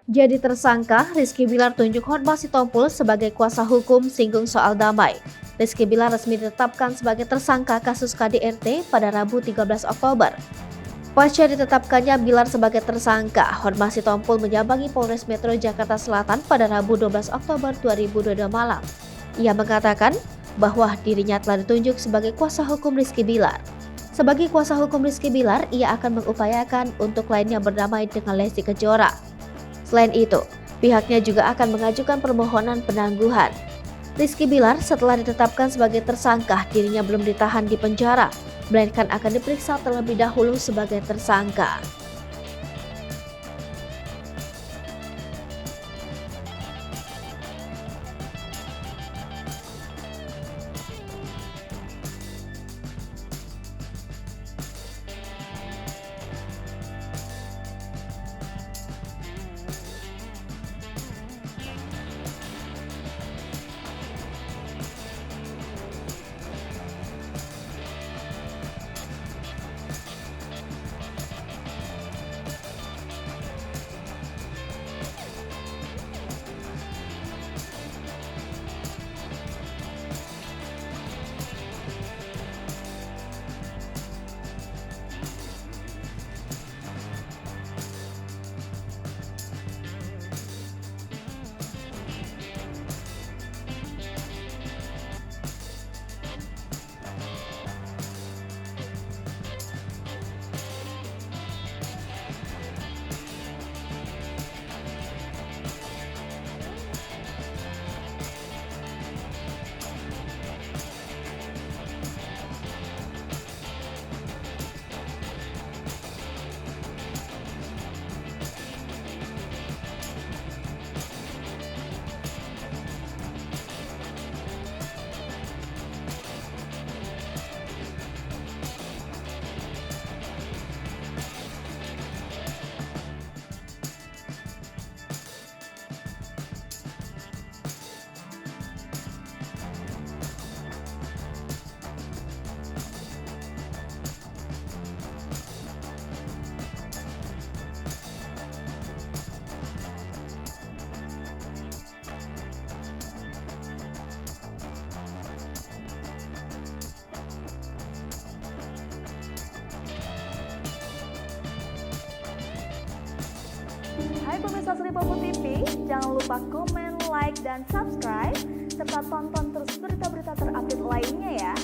Jadi tersangka, Rizky Bilar tunjuk Hotma Sitompul sebagai kuasa hukum singgung soal damai. Rizky Bilar resmi ditetapkan sebagai tersangka kasus KDRT pada Rabu 13 Oktober. Pasca ditetapkannya Bilar sebagai tersangka, Hotma Sitompul menyambangi Polres Metro Jakarta Selatan pada Rabu 12 Oktober 2022 malam. Ia mengatakan bahwa dirinya telah ditunjuk sebagai kuasa hukum Rizky Bilar. Sebagai kuasa hukum Rizky Bilar, ia akan mengupayakan untuk kliennya berdamai dengan Lesti Kejora. Selain itu, pihaknya juga akan mengajukan permohonan penangguhan. Rizky Bilar setelah ditetapkan sebagai tersangka, dirinya belum ditahan di penjara, melainkan akan diperiksa terlebih dahulu sebagai tersangka. Hai pemirsa Sri Popo TV, jangan lupa komen, like, dan subscribe, serta tonton terus berita-berita terupdate lainnya ya.